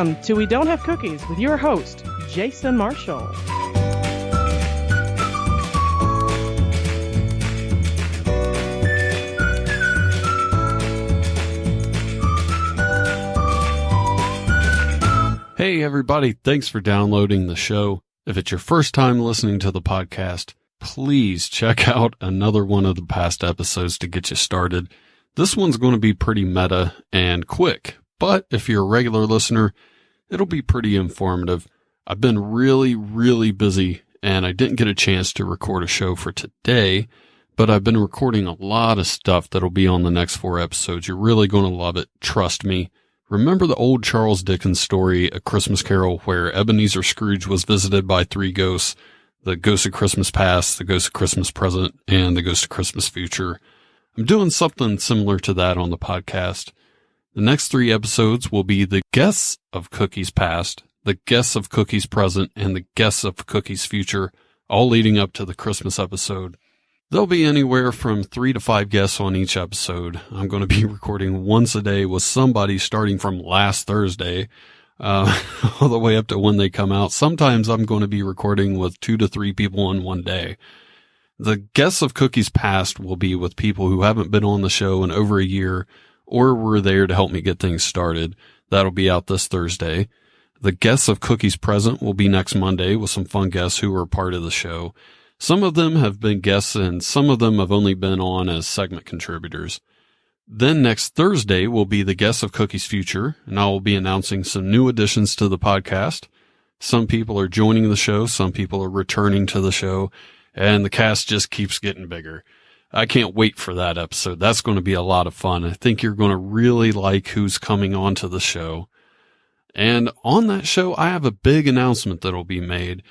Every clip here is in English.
Welcome to We Don't Have Cookies with your host, Jason Marshall. Hey everybody, thanks for downloading the show. If it's your first time listening to the podcast, please check out another one of the past episodes to get you started. This one's going to be pretty meta and quick, but if you're a regular listener, it'll be pretty informative. I've been really busy and I didn't get a chance to record a show for today, but I've been recording a lot of stuff that'll be on the next 4 episodes. You're really going to love it. Trust me. Remember the old Charles Dickens story, A Christmas Carol, where Ebenezer Scrooge was visited by 3 ghosts, the ghost of Christmas past, the ghost of Christmas present, and the ghost of Christmas future? I'm doing something similar to that on the podcast. The next 3 episodes will be the guests of Cookies past, the guests of Cookies present, and the guests of Cookies future, all leading up to the Christmas episode. There'll be anywhere from 3 to 5 guests on each episode. I'm going to be recording once a day with somebody starting from last Thursday, all the way up to when they come out. Sometimes I'm going to be recording with 2 to 3 people in one day. The guests of Cookies past will be with people who haven't been on the show in over a year or were there to help me get things started. That'll be out this Thursday. The guests of Cookies present will be next Monday with some fun guests who are part of the show. Some of them have been guests and some of them have only been on as segment contributors. Then next Thursday will be the guests of Cookies Future, and I will be announcing some new additions to the podcast. Some people are joining the show, some people are returning to the show, and the cast just keeps getting bigger. I can't wait for that episode. That's going to be a lot of fun. I think you're going to really like who's coming onto the show. And on that show, I have a big announcement that'll be made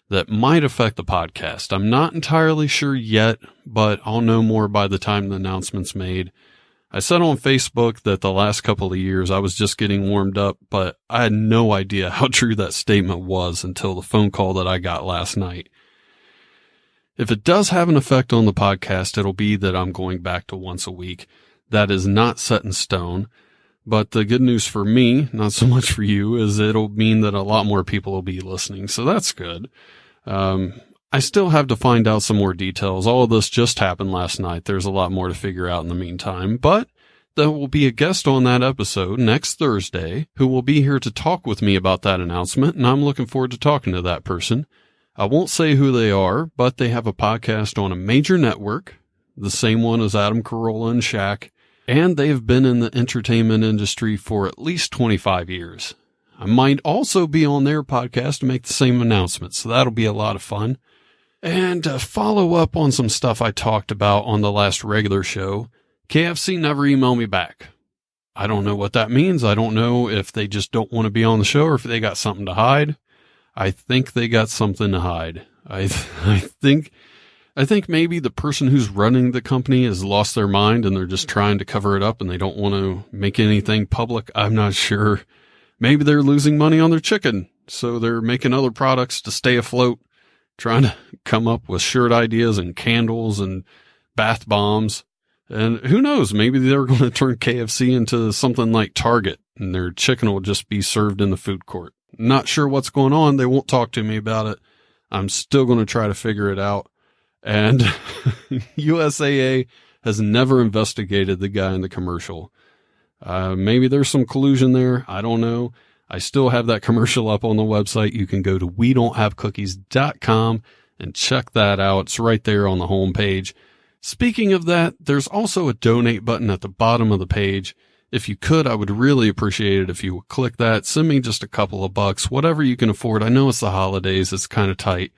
that might affect the podcast. I'm not entirely sure yet, but I'll know more by the time the announcement's made. I said on Facebook that the last couple of years I was just getting warmed up, but I had no idea how true that statement was until the phone call that I got last night. If it does have an effect on the podcast, it'll be that I'm going back to once a week. That is not set in stone, but the good news for me, not so much for you, is it'll mean that a lot more people will be listening, so that's good. I still have to find out some more details. All of this just happened last night. There's a lot more to figure out in the meantime, but there will be a guest on that episode next Thursday who will be here to talk with me about that announcement, and I'm looking forward to talking to that person. I won't say who they are, but they have a podcast on a major network, the same one as Adam Carolla and Shaq, and they've been in the entertainment industry for at least 25 years. I might also be on their podcast to make the same announcement, so that'll be a lot of fun. And to follow up on some stuff I talked about on the last regular show, KFC never emailed me back. I don't know what that means. I don't know if they just don't want to be on the show or if they got something to hide. I think they got something to hide. I think maybe the person who's running the company has lost their mind and they're just trying to cover it up and they don't want to make anything public. I'm not sure. Maybe they're losing money on their chicken, so they're making other products to stay afloat, trying to come up with shirt ideas and candles and bath bombs. And who knows, maybe they're going to turn KFC into something like Target and their chicken will just be served in the food court. Not sure what's going on. They won't talk to me about it. I'm still going to try to figure it out. And USAA has never investigated the guy in the commercial. Maybe there's some collusion there. I don't know. I still have that commercial up on the website. You can go to wedon'thavecookies.com and check that out. It's right there on the homepage. Speaking of that, there's also a donate button at the bottom of the page. If you could, I would really appreciate it if you would click that. Send me just a couple of bucks, whatever you can afford. I know it's the holidays. It's kind of tight.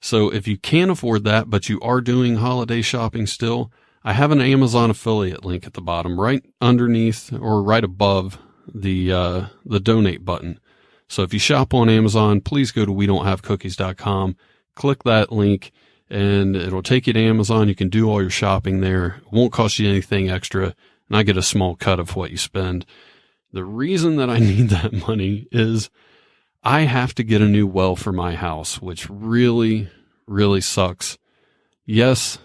So if you can't afford that, but you are doing holiday shopping still, I have an Amazon affiliate link at the bottom, right underneath or right above the donate button. So if you shop on Amazon, please go to wedon'thavecookies.com, click that link, and it'll take you to Amazon. You can do all your shopping there. It won't cost you anything extra, and I get a small cut of what you spend. The reason that I need that money is I have to get a new well for my house, which really, really sucks. Yes,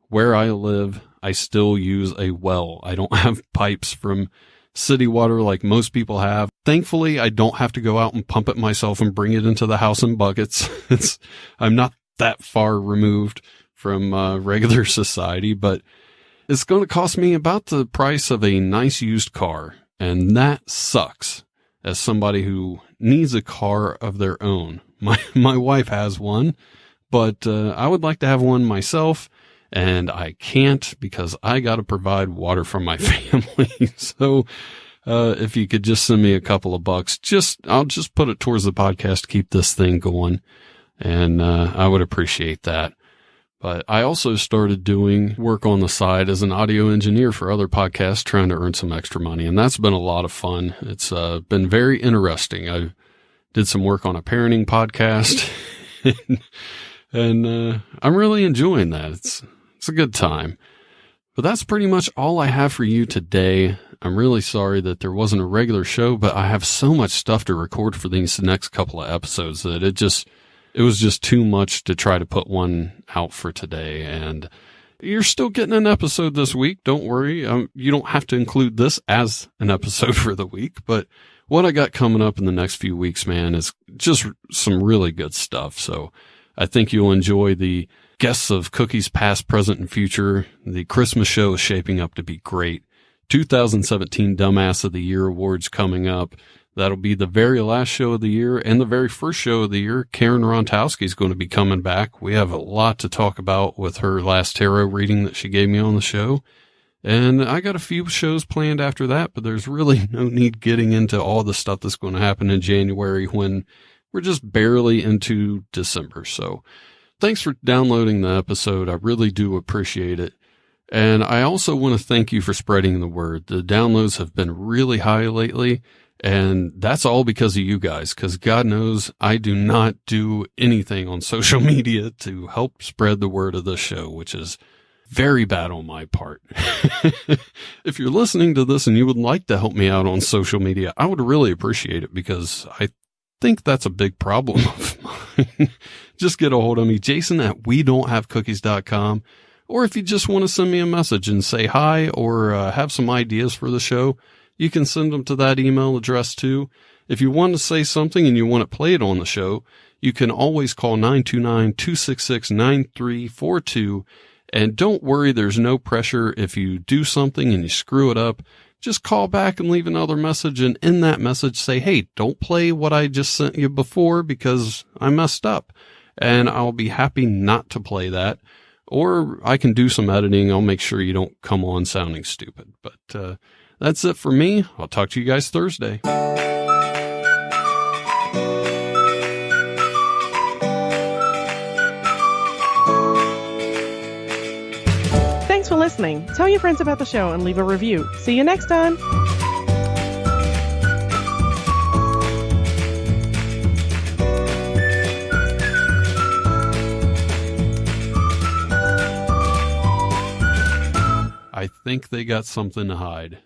where I live, I still use a well. I don't have pipes from city water like most people have. Thankfully, I don't have to go out and pump it myself and bring it into the house in buckets. I'm not that far removed from regular society, but it's going to cost me about the price of a nice used car, and that sucks as somebody who needs a car of their own. My wife has one, but I would like to have one myself, and I can't because I got to provide water for my family. So if you could just send me a couple of bucks, I'll just put it towards the podcast to keep this thing going, and I would appreciate that. But I also started doing work on the side as an audio engineer for other podcasts, trying to earn some extra money. And that's been a lot of fun. It's been very interesting. I did some work on a parenting podcast and I'm really enjoying that. It's a good time. But that's pretty much all I have for you today. I'm really sorry that there wasn't a regular show, but I have so much stuff to record for these next couple of episodes that it was just too much to try to put one out for today. And you're still getting an episode this week. Don't worry. You don't have to include this as an episode for the week, but what I got coming up in the next few weeks, man, is just some really good stuff. So I think you'll enjoy the guests of Cookies Past, Present, and Future. The Christmas show is shaping up to be great. 2017 Dumbass of the Year Awards coming up. That'll be the very last show of the year and the very first show of the year. Karen Rontowski is going to be coming back. We have a lot to talk about with her last tarot reading that she gave me on the show. And I got a few shows planned after that, but there's really no need getting into all the stuff that's going to happen in January when we're just barely into December. So thanks for downloading the episode. I really do appreciate it. And I also want to thank you for spreading the word. The downloads have been really high lately. And that's all because of you guys, because God knows I do not do anything on social media to help spread the word of this show, which is very bad on my part. If you're listening to this and you would like to help me out on social media, I would really appreciate it because I think that's a big problem of mine. Just get a hold of me, Jason at wedon'thavecookies.com. Or if you just want to send me a message and say hi or have some ideas for the show, you can send them to that email address too. If you want to say something and you want to play it on the show, you can always call 929-266-9342. And don't worry, there's no pressure. If you do something and you screw it up, just call back and leave another message. And in that message, say, hey, don't play what I just sent you before because I messed up. And I'll be happy not to play that. Or I can do some editing. I'll make sure you don't come on sounding stupid. But, that's it for me. I'll talk to you guys Thursday. Thanks for listening. Tell your friends about the show and leave a review. See you next time. I think they got something to hide.